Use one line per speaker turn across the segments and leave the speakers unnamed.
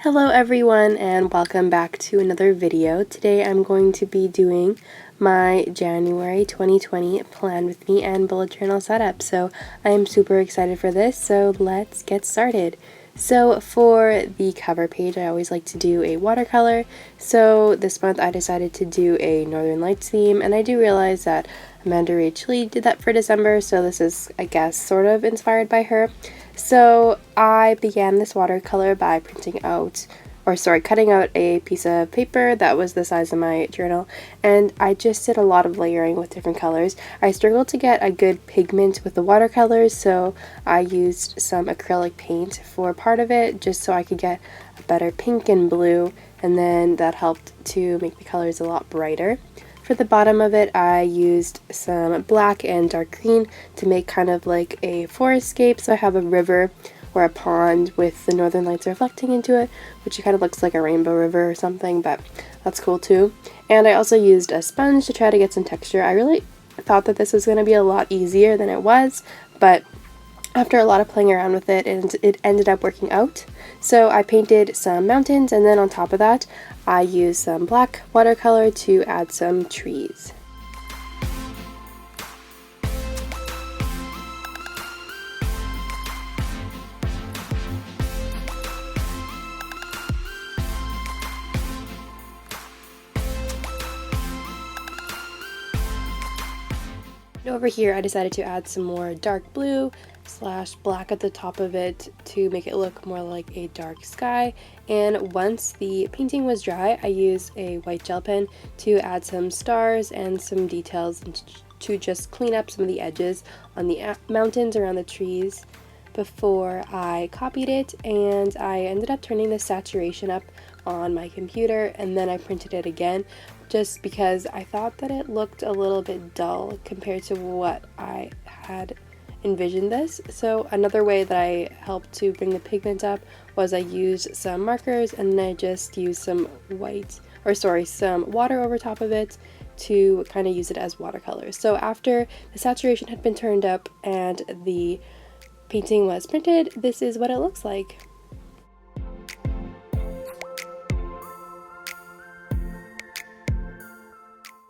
Hello everyone and welcome back to another video. Today I'm going to be doing my January 2020 plan with me and bullet journal setup. So I am super excited for this, so let's get started. So for the cover page, I always like to do a watercolor. So this month I decided to do a Northern Lights theme, and I do realize that Amanda Rach Lee did that for December, so this is, I guess, sort of inspired by her. So I began this watercolor by cutting out a piece of paper that was the size of my journal, and I just did a lot of layering with different colors. I struggled to get a good pigment with the watercolors, so I used some acrylic paint for part of it just so I could get a better pink and blue, and then that helped to make the colors a lot brighter. For the bottom of it, I used some black and dark green to make kind of like a forest scape. So I have a river or a pond with the northern lights reflecting into it, which kind of looks like a rainbow river or something, but that's cool too. And I also used a sponge to try to get some texture. I really thought that this was going to be a lot easier than it was, but after a lot of playing around with it, it ended up working out. So I painted some mountains, and then on top of that, I used some black watercolor to add some trees. Over here, I decided to add some more dark blue / black at the top of it to make it look more like a dark sky. And once the painting was dry, I used a white gel pen to add some stars and some details to just clean up some of the edges on the mountains around the trees before I copied it. And I ended up turning the saturation up on my computer, and then I printed it again just because I thought that it looked a little bit dull compared to what I had envisioned this. So another way that I helped to bring the pigment up was I used some markers, and then I just used some some water over top of it to kind of use it as watercolors. So after the saturation had been turned up and the painting was printed, this is what it looks like.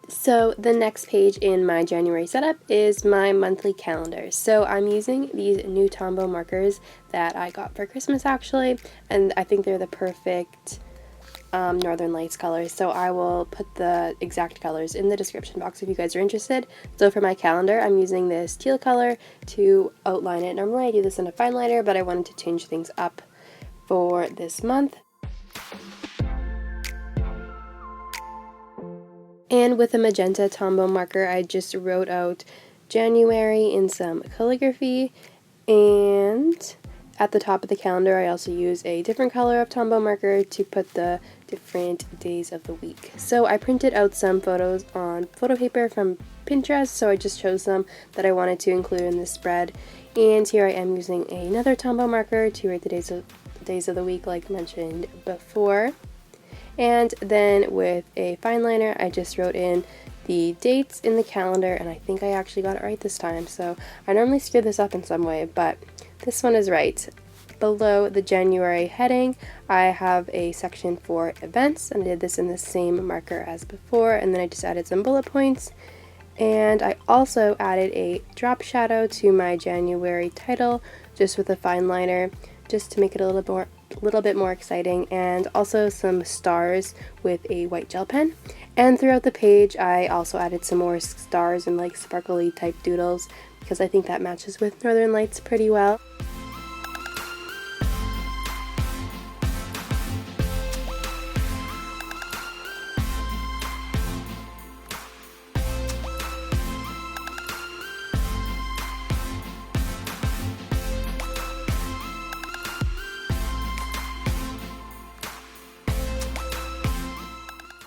So the next page in my January setup is my monthly calendar. So I'm using these new Tombow markers that I got for Christmas actually, and I think they're the perfect Northern Lights colors. So I will put the exact colors in the description box if you guys are interested. So for my calendar, I'm using this teal color to outline it. Normally I do this in a fine liner, but I wanted to change things up for this month. And with a magenta Tombow marker, I just wrote out January in some calligraphy, and at the top of the calendar I also use a different color of Tombow marker to put the different days of the week. So I printed out some photos on photo paper from Pinterest, so I just chose some that I wanted to include in this spread. And here I am using another Tombow marker to write the days of the week like mentioned before. And then with a fine liner, I just wrote in the dates in the calendar, and I think I actually got it right this time. So I normally screw this up in some way, but this one is right. Below the January heading, I have a section for events, and I did this in the same marker as before, and then I just added some bullet points. And I also added a drop shadow to my January title, just with a fine liner, just to make it a little bit more exciting, and also some stars with a white gel pen. And throughout the page I also added some more stars and like sparkly type doodles because I think that matches with Northern Lights pretty well.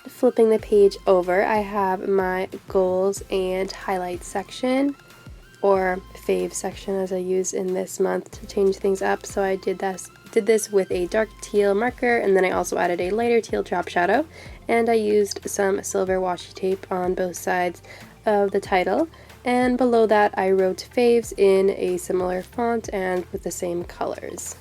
Flipping the page over, I have my goals and highlights section, or fave section as I use in this month to change things up. So I did this with a dark teal marker, and then I also added a lighter teal drop shadow, and I used some silver washi tape on both sides of the title, and below that I wrote faves in a similar font and with the same colors.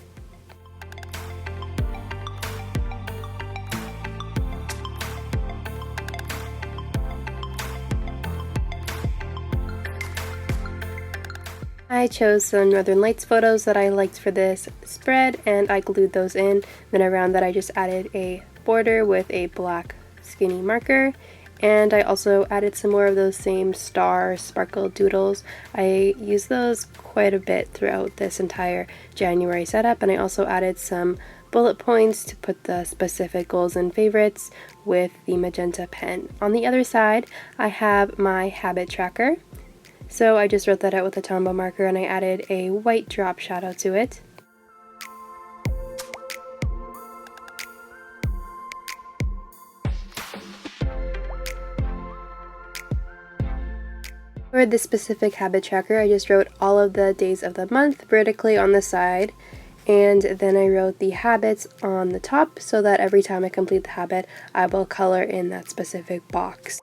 I chose some Northern Lights photos that I liked for this spread and I glued those in. Then around that I just added a border with a black skinny marker, and I also added some more of those same star sparkle doodles. I used those quite a bit throughout this entire January setup, and I also added some bullet points to put the specific goals and favorites with the magenta pen. On the other side I have my habit tracker. So I just wrote that out with a tombow marker and I added a white drop shadow to it. For this specific habit tracker, I just wrote all of the days of the month vertically on the side, and then I wrote the habits on the top so that every time I complete the habit, I will color in that specific box.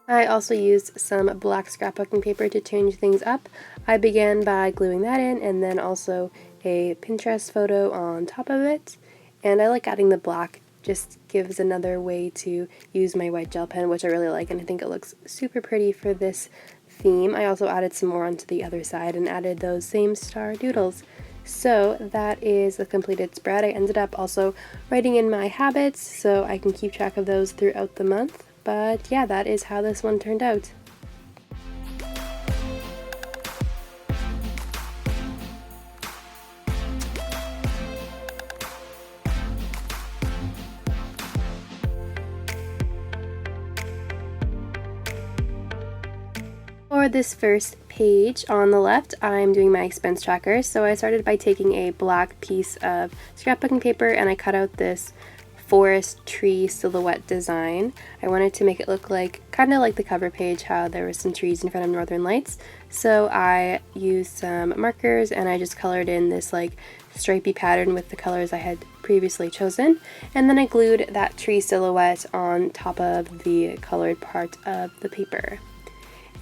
I also used some black scrapbooking paper to change things up. I began by gluing that in and then also a Pinterest photo on top of it. And I like adding the black, just gives another way to use my white gel pen, which I really like, and I think it looks super pretty for this theme. I also added some more onto the other side and added those same star doodles. So that is the completed spread. I ended up also writing in my habits so I can keep track of those throughout the month. But yeah, that is how this one turned out. For this first page on the left, I'm doing my expense tracker. So I started by taking a black piece of scrapbooking paper and I cut out this forest tree silhouette design. I wanted to make it look like kind of like the cover page, how there were some trees in front of Northern Lights. So I used some markers and I just colored in this like stripy pattern with the colors I had previously chosen, and then I glued that tree silhouette on top of the colored part of the paper.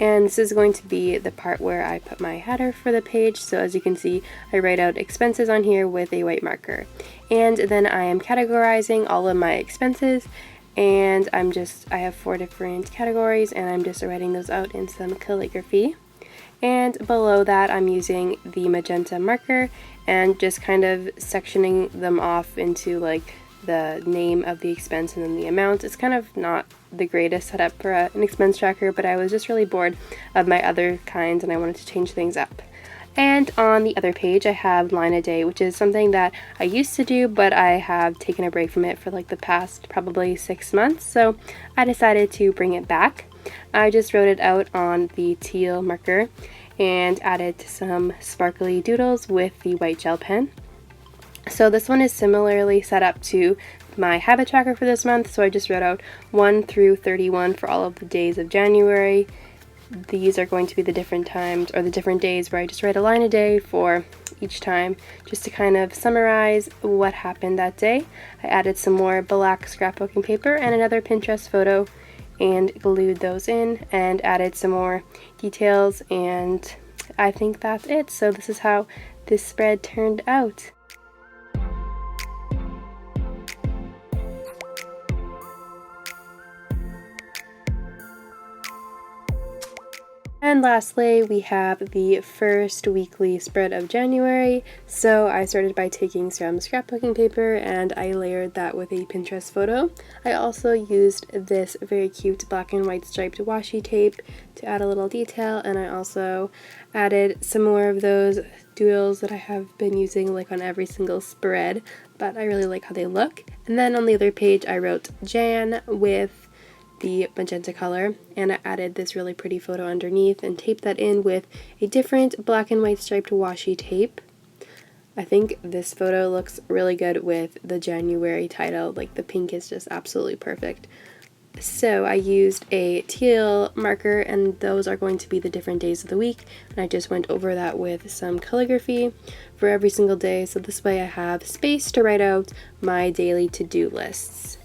And this is going to be the part where I put my header for the page. So as you can see, I write out expenses on here with a white marker. And then I am categorizing all of my expenses, and I have 4 different categories and I'm just writing those out in some calligraphy. And below that I'm using the magenta marker and just kind of sectioning them off into like the name of the expense and then the amount. It's kind of not the greatest setup for an expense tracker, but I was just really bored of my other kinds and I wanted to change things up. And on the other page I have line a day, which is something that I used to do, but I have taken a break from it for like the past probably 6 months, so I decided to bring it back. I just wrote it out on the teal marker and added some sparkly doodles with the white gel pen. So this one is similarly set up to my habit tracker for this month, so I just wrote out 1 through 31 for all of the days of January. These are going to be the different times or the different days where I just write a line a day for each time, just to kind of summarize what happened that day. I added some more black scrapbooking paper and another Pinterest photo and glued those in and added some more details, and I think that's it. So this is how this spread turned out. And lastly, we have the first weekly spread of January. So I started by taking some scrapbooking paper and I layered that with a Pinterest photo. I also used this very cute black and white striped washi tape to add a little detail, and I also added some more of those doodles that I have been using like on every single spread, but I really like how they look. And then on the other page I wrote Jan with the magenta color, and I added this really pretty photo underneath and taped that in with a different black and white striped washi tape. I think this photo looks really good with the January title, like the pink is just absolutely perfect. So I used a teal marker, and those are going to be the different days of the week, and I just went over that with some calligraphy for every single day, so this way I have space to write out my daily to-do lists.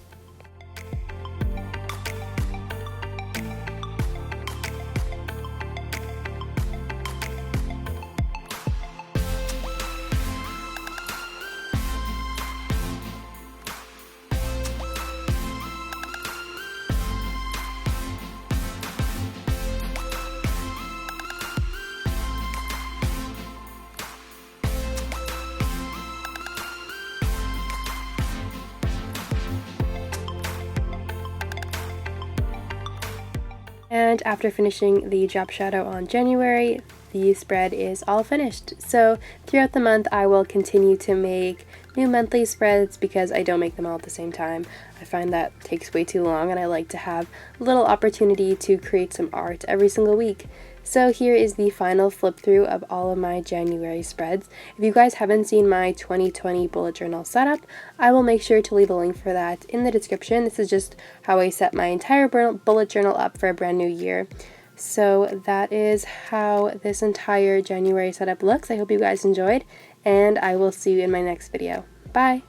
And after finishing the drop shadow on January, the spread is all finished. So throughout the month I will continue to make new monthly spreads because I don't make them all at the same time. I find that takes way too long and I like to have a little opportunity to create some art every single week. So here is the final flip through of all of my January spreads. If you guys haven't seen my 2020 bullet journal setup, I will make sure to leave a link for that in the description. This is just how I set my entire bullet journal up for a brand new year. So that is how this entire January setup looks. I hope you guys enjoyed, and I will see you in my next video. Bye!